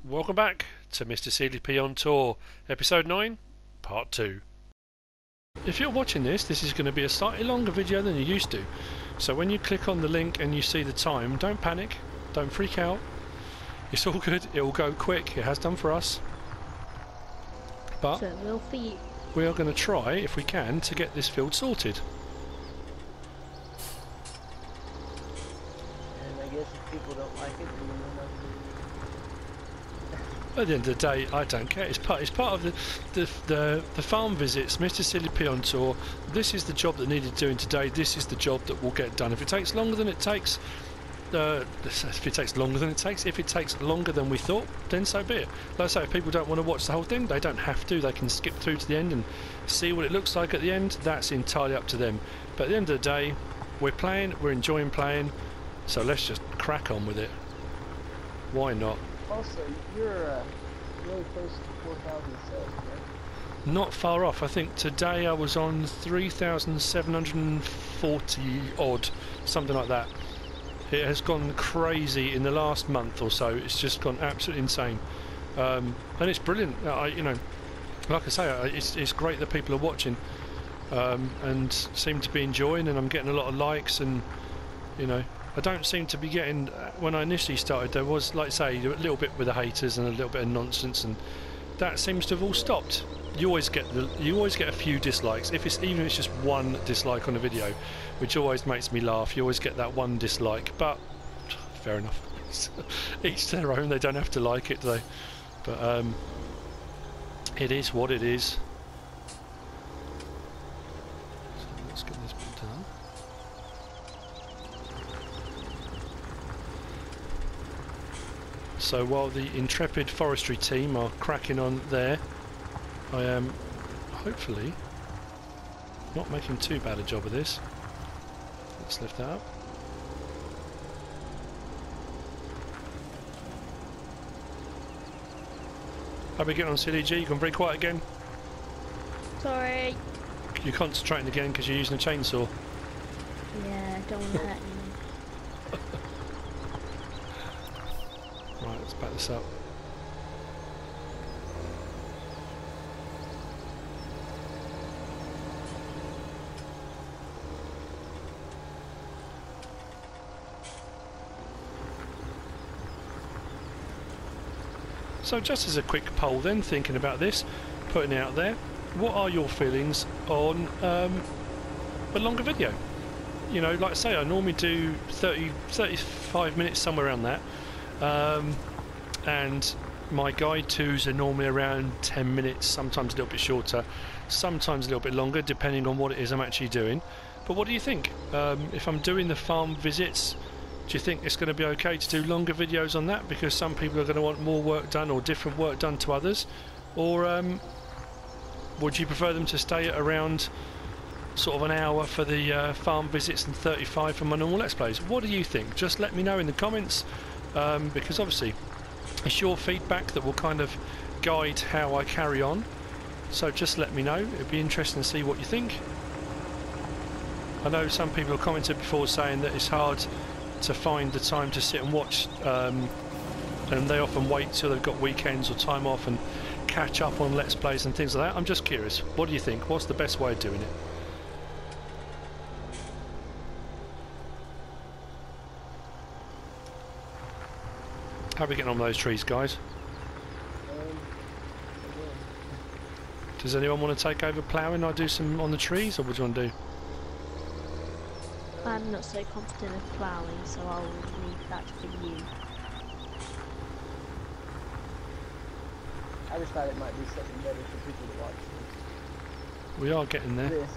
Welcome back to MrSealyp on Tour, Episode 9, Part 2. If you're watching this is going to be a slightly longer video than you used to. So when you click on the link and you see the time, don't panic, don't freak out. It's all good, it will go quick, it has done for us. But so it will for you. We are going to try, if we can, to get this field sorted. And I guess if people don't like it, then we'll not do it. At the end of the day, I don't care. It's part of the farm visits. MrSealyp on Tour. This is the job that needed doing today. This is the job that will get done. If it takes longer than it takes, if it takes longer than we thought, then so be it. Like I say, if people don't want to watch the whole thing, they don't have to. They can skip through to the end and see what it looks like at the end. That's entirely up to them. But at the end of the day, we're playing. We're enjoying playing. So let's just crack on with it. Why not? Also, you're really close to 4,000 subs, right? Not far off. I think today I was on 3,740 odd, something like that. It has gone crazy in the last month or so. It's just gone absolutely insane, and it's brilliant. You know, like I say, it's great that people are watching and seem to be enjoying, and I'm getting a lot of likes, and you know. I don't seem to be getting. When I initially started, there was, like I say, a little bit with the haters and a little bit of nonsense, and that seems to have all stopped. You always get a few dislikes, even if it's just one dislike on a video, which always makes me laugh. You always get that one dislike, but fair enough. Each their own. They don't have to like it, do they? But it is what it is. So let's get this bit done. So while the intrepid forestry team are cracking on there, I am hopefully not making too bad a job of this. Let's lift that up. How are we getting on, CDG? You gone very quiet again? Sorry. You're concentrating again because you're using a chainsaw. Yeah, don't want to hurt you. Right, let's back this up. So just as a quick poll then, thinking about this, putting it out there, what are your feelings on a longer video? You know, like I say, I normally do 35 minutes, somewhere around that. And my guide twos are normally around 10 minutes, sometimes a little bit shorter, sometimes a little bit longer, depending on what it is I'm actually doing. But what do you think? If I'm doing the farm visits, do you think it's going to be okay to do longer videos on that? Because some people are going to want more work done or different work done to others. Or would you prefer them to stay at around sort of an hour for the farm visits and 35 for my normal Let's Plays? What do you think? Just let me know in the comments. Because obviously it's your feedback that will kind of guide how I carry on, so just let me know. It'd be interesting to see what you think. I know some people have commented before saying that it's hard to find the time to sit and watch, and they often wait till they've got weekends or time off and catch up on Let's Plays and things like that. I'm just curious, what do you think? What's the best way of doing it? How are we getting on with those trees, guys? Does anyone want to take over ploughing? I do some on the trees, or what do you want to do? I'm not so confident of ploughing, so I'll leave that for you. I just thought it might be something better for people to watch. We are getting there. This,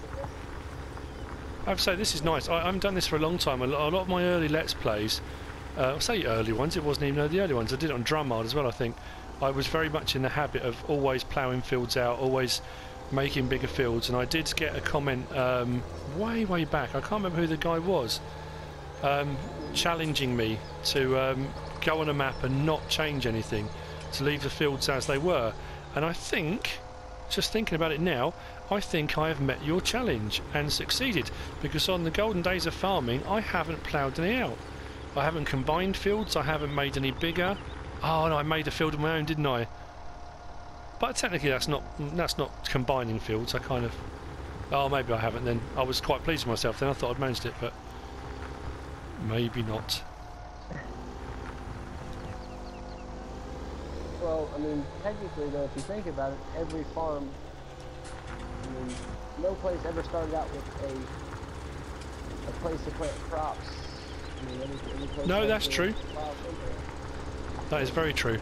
I have to say, this is nice. I haven't done this for a long time. A lot of my early Let's Plays, I say early ones, it wasn't even the early ones. I did it on Drumhard as well, I think. I was very much in the habit of always ploughing fields out, always making bigger fields, and I did get a comment way back, I can't remember who the guy was, challenging me to go on a map and not change anything, to leave the fields as they were. And I think, just thinking about it now, I think I have met your challenge and succeeded, because on the golden days of farming I haven't ploughed any out. I haven't combined fields, I haven't made any bigger, Oh no, I made a field of my own, didn't I? But technically that's not combining fields. I kind of... Oh, maybe I haven't then. I was quite pleased with myself then. I thought I'd managed it, but maybe not. Well, I mean, technically though, if you think about it, every farm, I mean, no place ever started out with a place to plant crops. I mean, every place No, has that's to true. plow somewhere. That is very true.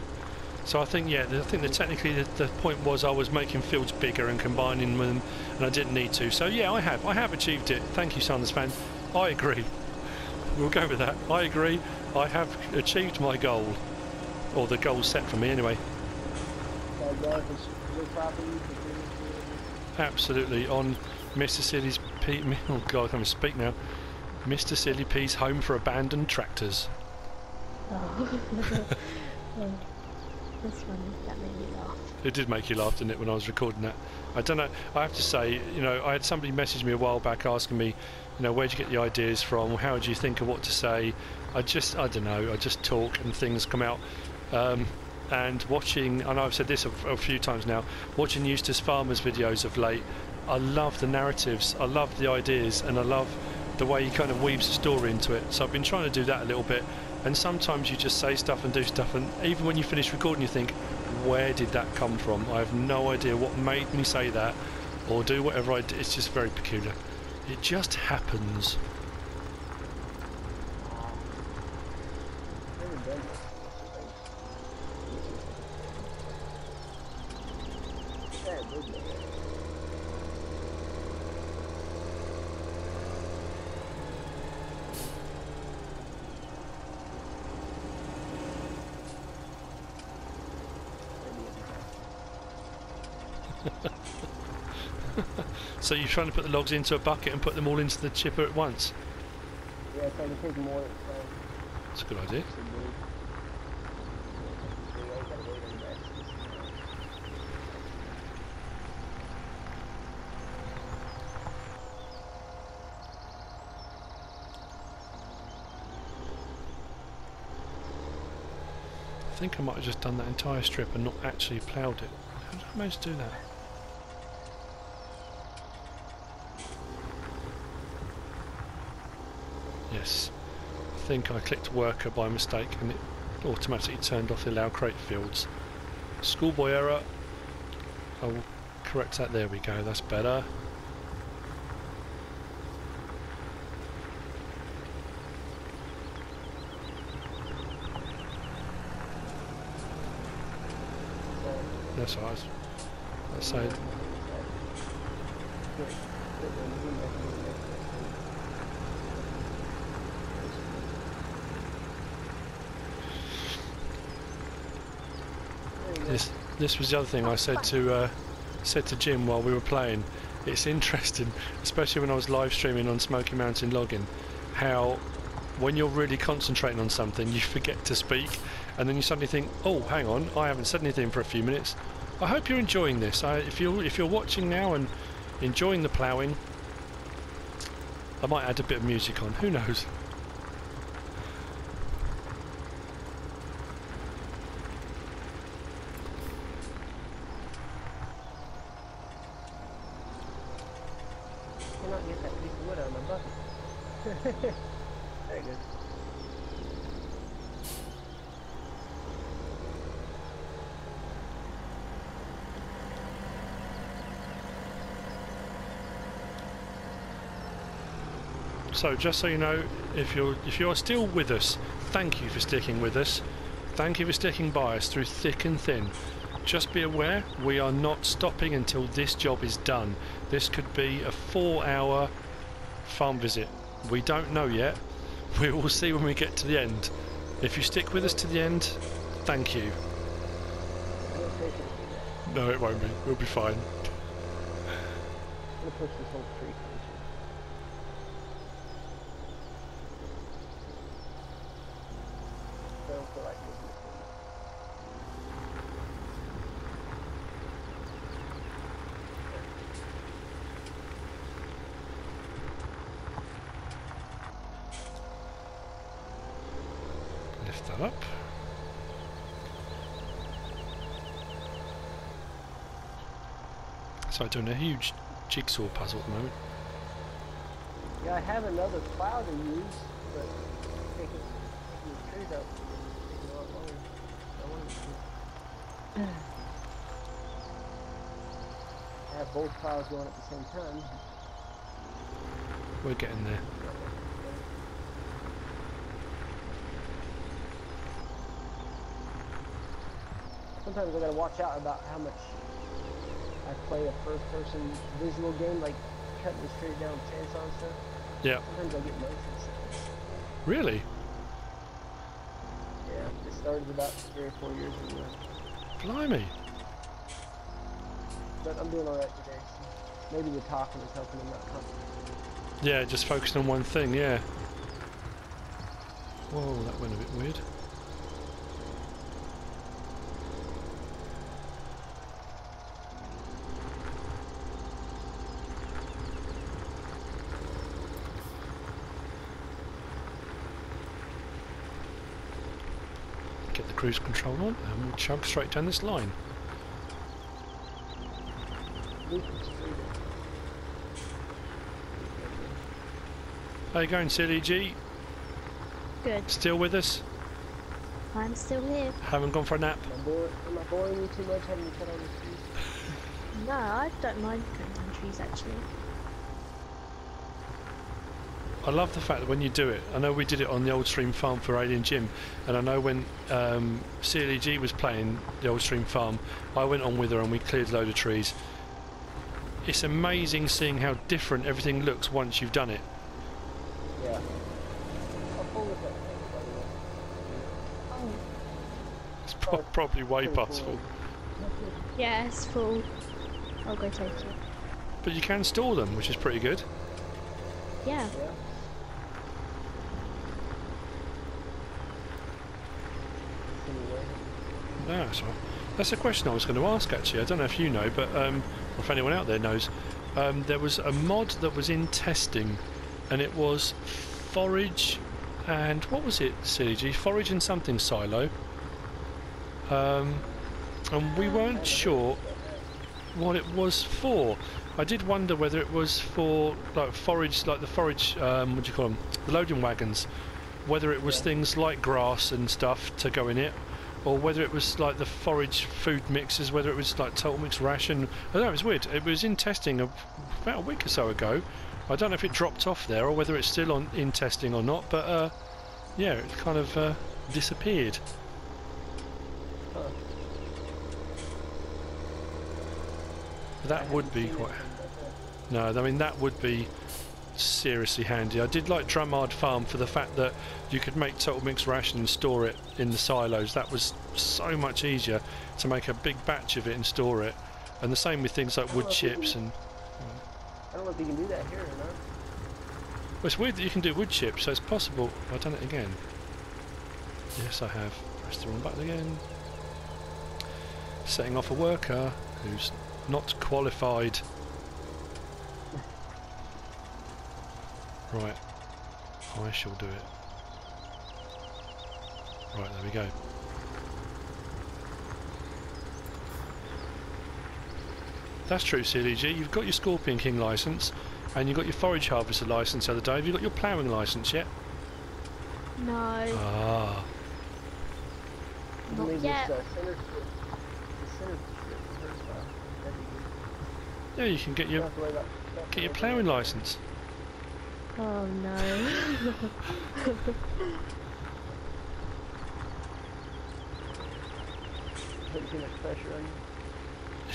So I think, yeah, I think that technically the point was I was making fields bigger and combining them, and I didn't need to. So yeah, I have achieved it. Thank you, Sanders fan. I agree. We'll go with that. I agree. I have achieved my goal, or the goal set for me anyway. Absolutely. On MrSealyp's oh god, I can't even speak now. MrSealyp's home for abandoned tractors. Oh. Oh. This one, that made me laugh. It did make you laugh, didn't it, when I was recording that? I don't know, I have to say, you know, I had somebody message me a while back asking me, you know, where'd you get the ideas from, how do you think of what to say? I don't know, I just talk and things come out. And watching, I know I've said this a few times now, watching Eustace Farmer's videos of late, I love the narratives, I love the ideas, and I love the way he kind of weaves a story into it. So I've been trying to do that a little bit. And sometimes you just say stuff and do stuff, and even when you finish recording you think, where did that come from? I have no idea what made me say that or do whatever I did. It's just very peculiar. It just happens. So you're trying to put the logs into a bucket and put them all into the chipper at once? Yeah, so I can take them all at the time. That's a good idea. I think I might have just done that entire strip and not actually ploughed it. How did I manage to do that? Yes, I think I clicked worker by mistake and it automatically turned off the allow crate fields. Schoolboy error. I will correct that. There we go, that's better. That's all right. Let's say. This was the other thing I said to Jim while we were playing. It's interesting, especially when I was live streaming on Smoky Mountain Logging, how when you're really concentrating on something you forget to speak, and then you suddenly think, oh hang on, I haven't said anything for a few minutes. I hope you're enjoying this. If you're watching now and enjoying the ploughing, I might add a bit of music on, who knows. Cannot get that piece of wood out of my bucket. Very good. So just so you know, if you're still with us, thank you for sticking with us. Thank you for sticking by us through thick and thin. Just be aware, we are not stopping until this job is done. This could be a 4-hour farm visit. We don't know yet. We will see when we get to the end. If you stick with us to the end, thank you. No, it won't be. We'll be fine. I'm gonna push this whole tree. I don't feel like moving this thing. Lift that up. So I'm doing a huge jigsaw puzzle at the moment. Yeah, I have another plow to use, but taking the trees out taking a lot longer. I wanted to. I have both plows going at the same time. We're getting there. Sometimes I gotta watch out about how much I play a first-person visual game, like cutting the trees down with chainsaw and stuff. Yeah. Sometimes I get motion sickness. Really? Yeah, it started about 3 or 4 years ago. Blimey. But I'm doing alright today, so maybe the talking is helping him not concentrate. Yeah, just focusing on one thing, yeah. Whoa, that went a bit weird. Get the cruise control on and we'll chug straight down this line. How you going, Silly G? Good. Still with us? I'm still here. Haven't gone for a nap? Am I boring you too much having to cut all these trees? No, I don't mind cutting down trees actually. I love the fact that when you do it, I know we did it on the Old Stream Farm for Alien Jim, and I know when CLEG was playing the Old Stream Farm, I went on with her and we cleared a load of trees. It's amazing seeing how different everything looks once you've done it. Yeah. How full is that thing, by the way? Oh. It's probably way Pretty past cool. full. Yeah, it's full. I'll go take it. But you can store them, which is pretty good. Yeah. Yeah. Anyway. Ah, sorry. That's a question I was going to ask actually. I don't know if you know, but or if anyone out there knows. There was a mod that was in testing, and it was forage and what was it, CG? Forage and something silo. And we weren't sure what it was for. I did wonder whether it was for like forage, like the forage, what do you call them? The loading wagons. Whether it was things like grass and stuff to go in it, or whether it was like the forage food mixes, whether it was like total mix ration. I don't know, it was weird. It was in testing about a week or so ago. I don't know if it dropped off there or whether it's still in testing or not, but yeah, it kind of disappeared. Huh. That would be quite... No, I mean that would be seriously handy. I did like Drummard Farm for the fact that you could make total mix ration and store it in the silos. That was so much easier to make a big batch of it and store it. And the same with things like wood chips and... I don't know if you can do that here or not. Well, it's weird that you can do wood chips, so it's possible. I've done it again. Yes, I have. Press the wrong button again. Setting off a worker who's not qualified. Right. I shall do it. Right, there we go. That's true, CLG. You've got your Scorpion King licence, and you've got your Forage Harvester licence the other day. Have you got your Plowing licence yet? No, Ah. You not need yet. this, center strip. The center strip first off. That'd be good. Yeah, you can get You don't your have to worry about Plowing licence. Oh no. Put too much pressure on you.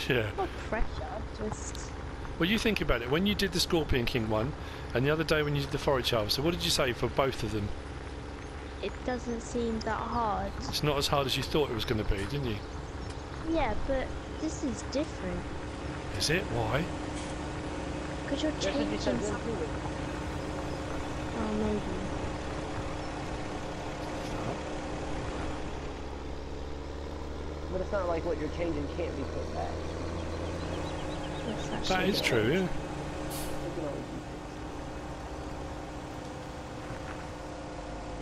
Yeah. Not pressure, just... Well, you think about it. When you did the Scorpion King one, and the other day when you did the Forage Harvester, what did you say for both of them? It doesn't seem that hard. It's not as hard as you thought it was going to be, didn't you? Yeah, but this is different. Is it? Why? Because you're That's what you changing said then, something. too. Oh, maybe. But it's not like what you're changing can't be put back. Yes, That actually. is true, yeah. It can always be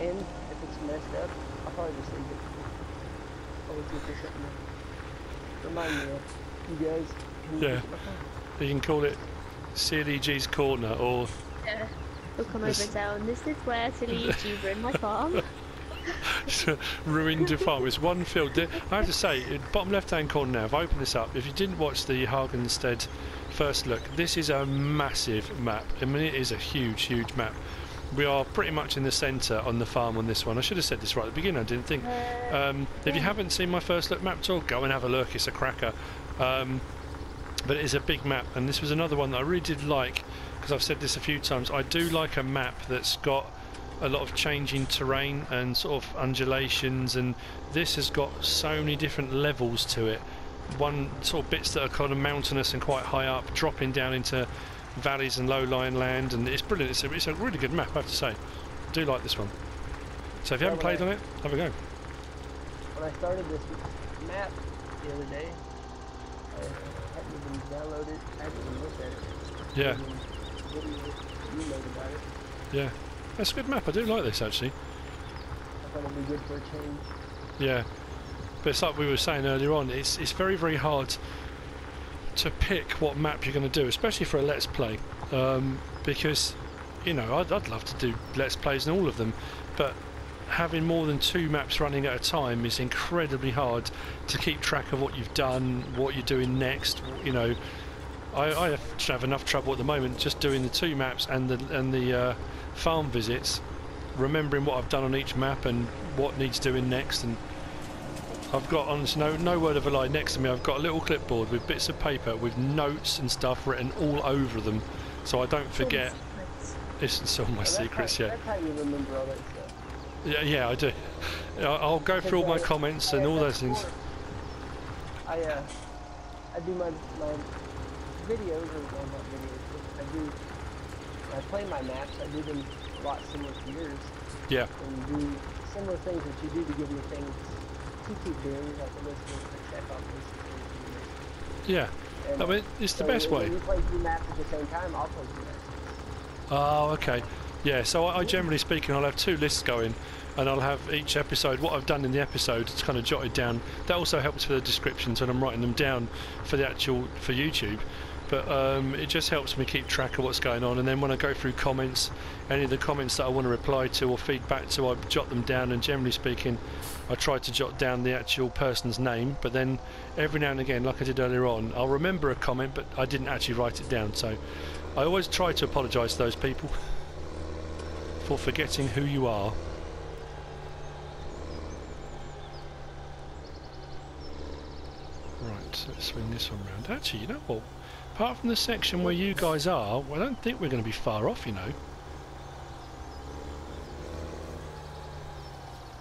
fixed. And if it's messed up, I'll probably just leave it. Always look for something to remind me of. You guys can Yeah. use it my phone. You can call it CLEG's Corner, or Yeah. We'll come over and down. This is where Silly ruined my farm. ruined the farm. It's one field. I have to say, in bottom left-hand corner now, if I open this up, if you didn't watch the Hagenstead first look, this is a massive map. I mean, it is a huge, huge map. We are pretty much in the centre on the farm on this one. I should have said this right at the beginning, I didn't think. If you haven't seen my first look map tour, go and have a look, it's a cracker. But it is a big map, and this was another one that I really did like, because I've said this a few times. I do like a map that's got a lot of changing terrain and sort of undulations, and this has got so many different levels to it. One sort of bits that are kind of mountainous and quite high up, dropping down into valleys and low-lying land, and it's brilliant. It's a really good map, I have to say. I do like this one. So if you haven't played on it, have a go. When I started this map the other day, I hadn't even downloaded it, I hadn't even looked at it. Yeah. You know about it. Yeah. That's a good map. I do like this, actually. I thought it'd be good for a change. Yeah. But it's like we were saying earlier on, it's very, very hard to pick what map you're going to do, especially for a Let's Play. Because, you know, I'd love to do Let's Plays in all of them, but having more than 2 maps running at a time is incredibly hard to keep track of what you've done, what you're doing next. You know, I have enough trouble at the moment just doing the 2 maps and the farm visits, remembering what I've done on each map and what needs doing next. And I've got, honestly, no word of a lie, next to me I've got a little clipboard with bits of paper with notes and stuff written all over them, so I don't forget. It's all my secrets, yeah. That's how you remember all that stuff. Yeah, I do. I'll go through all my comments and all those things. I do my videos, or well, not videos, but I play my maps, I do them a lot similar to yours. Yeah. And do similar things that you do to give me things to keep doing, like the list of check off lists. Yeah. And I mean, it's the best way. When you play 2 maps at the same time, I'll play 2 maps. Oh, okay. Yeah, so I generally speaking, I'll have 2 lists going, and I'll have each episode, what I've done in the episode, it's kind of jotted down. That also helps for the descriptions when I'm writing them down for the for YouTube. But it just helps me keep track of what's going on, and then when I go through comments, any of the comments that I want to reply to or feedback to, I jot them down, and generally speaking, I try to jot down the actual person's name, but then every now and again, like I did earlier on, I'll remember a comment, but I didn't actually write it down, so I always try to apologise to those people for forgetting who you are. Right, let's swing this one round. Actually, you know what? Apart from the section where you guys are, well, I don't think we're going to be far off, you know.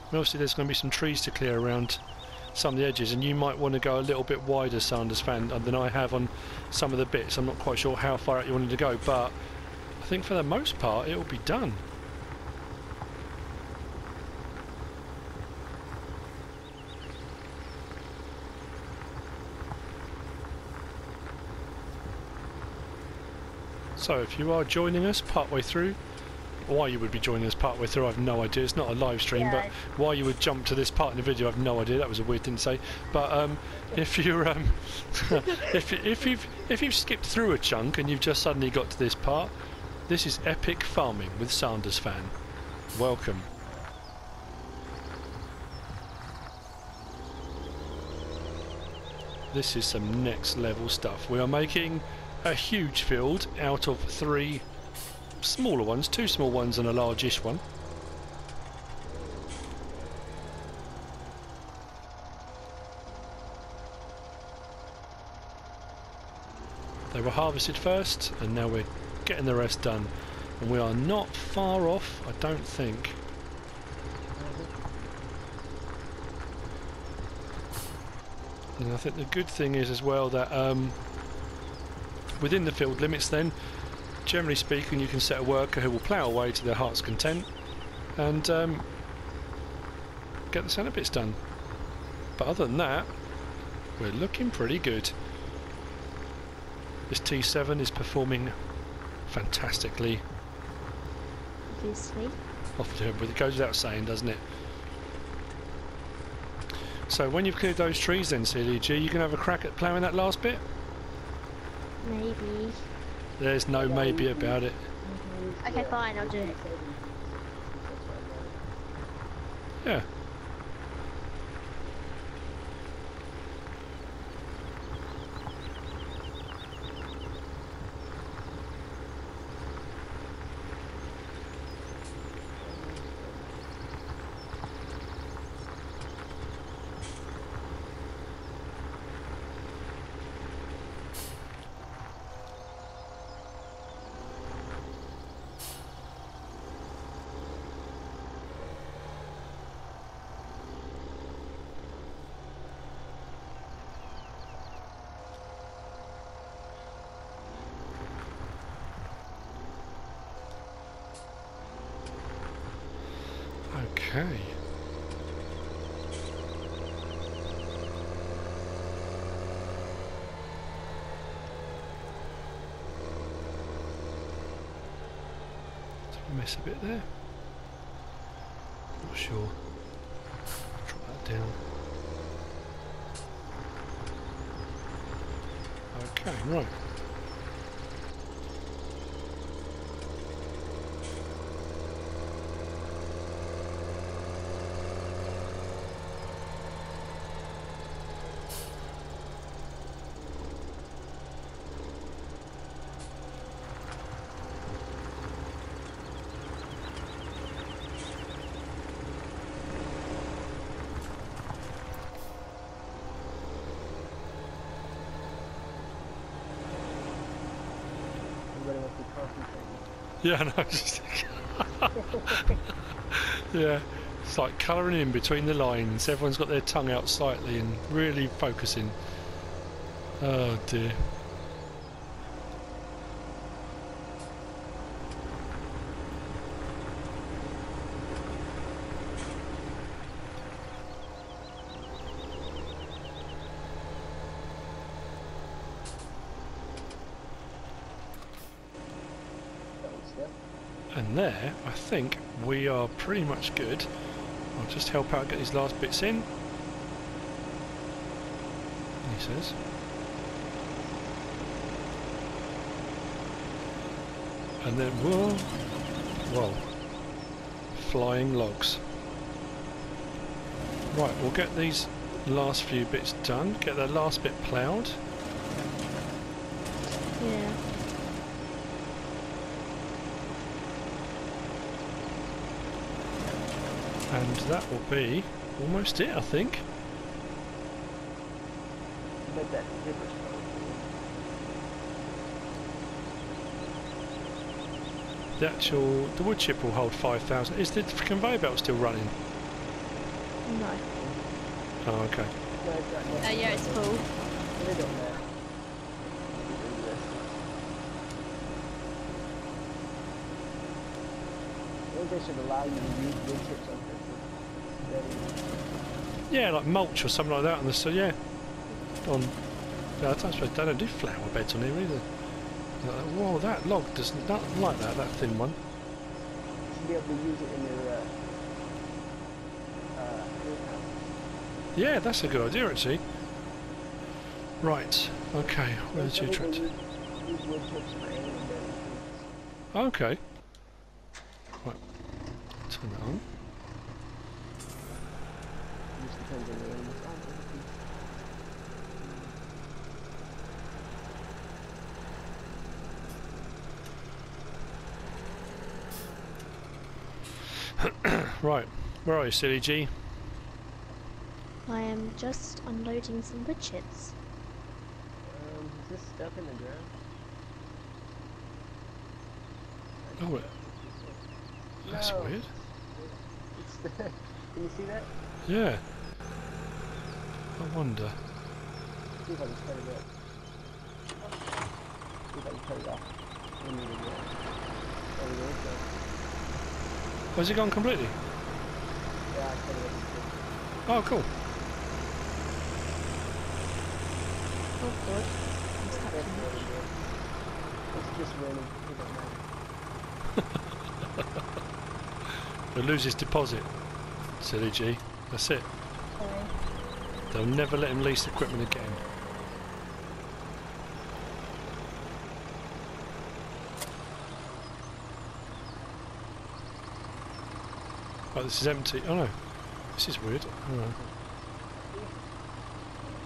Obviously there's going to be some trees to clear around some of the edges, and you might want to go a little bit wider, Sanders fan, than I have on some of the bits. I'm not quite sure how far out you wanted to go, but I think for the most part it will be done. So if you are joining us partway through, why you would be joining us partway through, I have no idea. It's not a live stream, Yeah. but why you would jump to this part in the video, I have no idea. That was a weird thing to say. But if you're if you've skipped through a chunk and you've just suddenly got to this part, this is Epic Farming with Sanders fan. Welcome. This is some next level stuff. We are making a huge field out of 3 smaller ones, 2 small ones and a largish one. They were harvested first, and now we're getting the rest done, and we are not far off, I don't think. And I think the good thing is as well that within the field limits then, generally speaking, you can set a worker who will plough away to their heart's content and get the centre bits done. But other than that, we're looking pretty good. This T7 is performing fantastically. Obviously. But it goes without saying, doesn't it? So when you've cleared those trees then, CLG, you can have a crack at ploughing that last bit? Maybe. There's no maybe about it. Okay, fine, I'll do it. Yeah. Okay. Did I miss a bit there? Not sure. Drop that down. Okay, right. Everybody must be concentrating. Yeah, no, just yeah, it's like colouring in between the lines. Everyone's got their tongue out slightly and really focusing. Oh dear. And there, I think we are pretty much good. I'll just help out get these last bits in. He says. And then, whoa, whoa, flying logs. Right, we'll get these last few bits done, get the last bit ploughed. Yeah. And that will be almost it, I think. Bet that dipper's The wood chip will hold 5,000. Is the conveyor belt still running? No. Oh, okay. no, it's not necessary. Yeah, it's full. It don't matter. I think they should allow you to use wood chips on this. Yeah, like mulch or something like that on the yeah. On I don't suppose they don't do flower beds on here either. Like, whoa, that log does not like that thin one. You should be able to use it in your greenhouse. Yeah, that's a good idea actually. Right, okay, where's your tractor? Use wood chips for aim and then Okay. Right, turn that on. just depends on the animals. Right, where are you, silly G? I am just unloading some wood chips. Is this stuff in the ground? Oh, that's No. weird. It's the, can you see that? Yeah. I wonder. See if I can cut it up. See if I can cut it off. We need it. There we go. Has it gone completely? Yeah, I cut it up. Oh, cool. Oh god. It's That's touching really it. good. It's just raining. It don't matter. He'll lose his deposit, silly G. That's it. Sorry. They'll never let him lease equipment again. Oh, this is empty. Oh no, this is weird. Oh, no.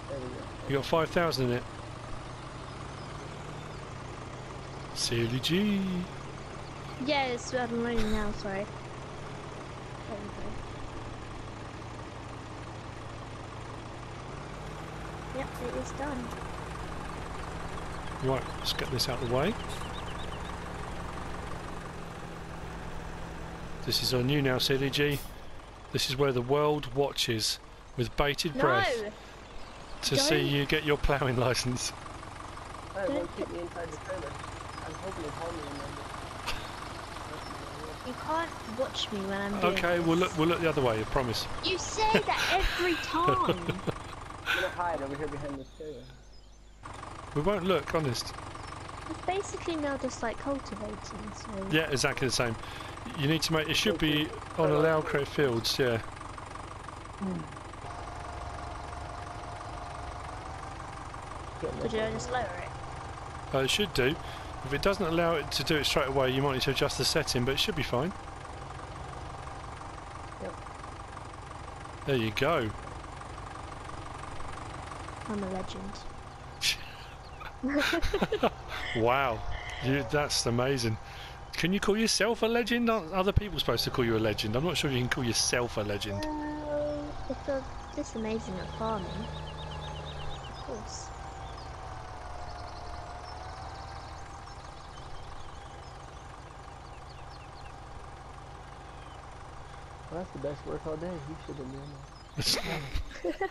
There we go. You got 5,000 in it. Sealy G. Yeah, it's unloading now, sorry. There we go. Yep, it is done. Right, let's get this out of the way. This is on you now, Sealy G. This is where the world watches with bated breath to see you get your ploughing license. Alright, well, keep me inside the trailer. I'm hoping it's home in You can't watch me when I'm doing Okay, this. we'll look the other way, I promise. You say that every time! I'm gonna hide over here behind this trailer. We won't look, honest. It's basically now just like cultivating, so... Yeah, exactly the same. You need to make, it should be on allow create fields, yeah. Would you just lower it? It should do. If it doesn't allow it to do it straight away, you might need to adjust the setting, but it should be fine. Yep. There you go. I'm a legend. Wow, that's amazing. Can you call yourself a legend? Aren't other people supposed to call you a legend? I'm not sure if you can call yourself a legend. If you're this amazing at farming, of course. Well, that's the best work all day. You should have been doing that.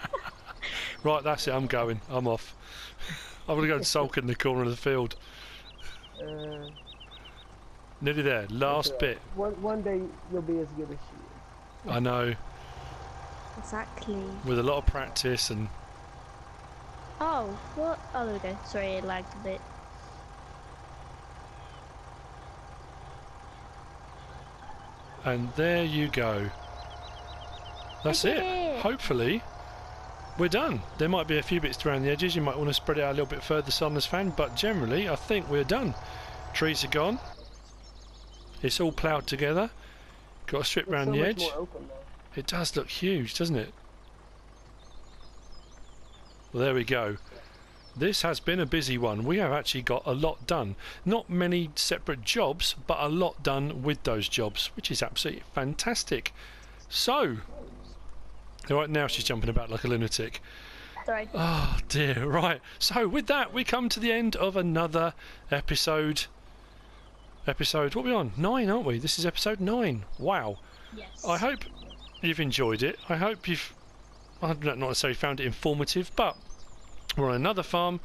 Right, that's it. I'm going. I'm off. I'm gonna go and sulk in the corner of the field. Nearly there. Last bit. One day you'll be as good as she is. I know. Exactly. With a lot of practice and. Oh, what? Oh, there we go. Sorry, it lagged a bit. And there you go. That's it. Hopefully, we're done. There might be a few bits around the edges. You might want to spread it out a little bit further, sunless fan, but generally, I think we're done. Trees are gone. It's all ploughed together. Got a strip round the edge. More open, It does look huge, doesn't it? Well, there we go. This has been a busy one. We have actually got a lot done. Not many separate jobs, but a lot done with those jobs, which is absolutely fantastic. So, right now she's jumping about like a lunatic. Sorry. Oh dear, right. So with that, we come to the end of another episode. What are we on? 9, aren't we? This is episode 9. Wow. Yes. I hope you've enjoyed it. I hope you've, I've not necessarily found it informative, but we're on another farm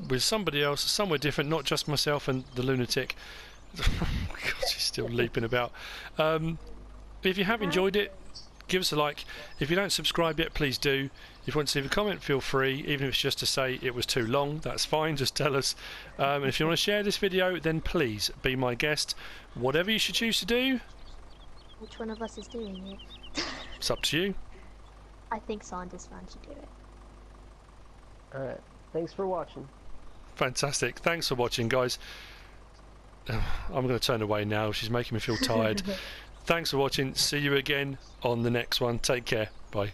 with somebody else, somewhere different, not just myself and the lunatic. God, she's still leaping about. If you have enjoyed it, give us a like. If you don't subscribe yet, please do. If you want to leave a comment, feel free. Even if it's just to say it was too long, that's fine. Just tell us. And if you want to share this video, then please be my guest. Whatever you should choose to do, Which one of us is doing it? it's up to you. I think Sanders fan should do it. Alright. Thanks for watching. Fantastic. Thanks for watching, guys. I'm going to turn away now. She's making me feel tired. Thanks for watching. See you again on the next one. Take care. Bye.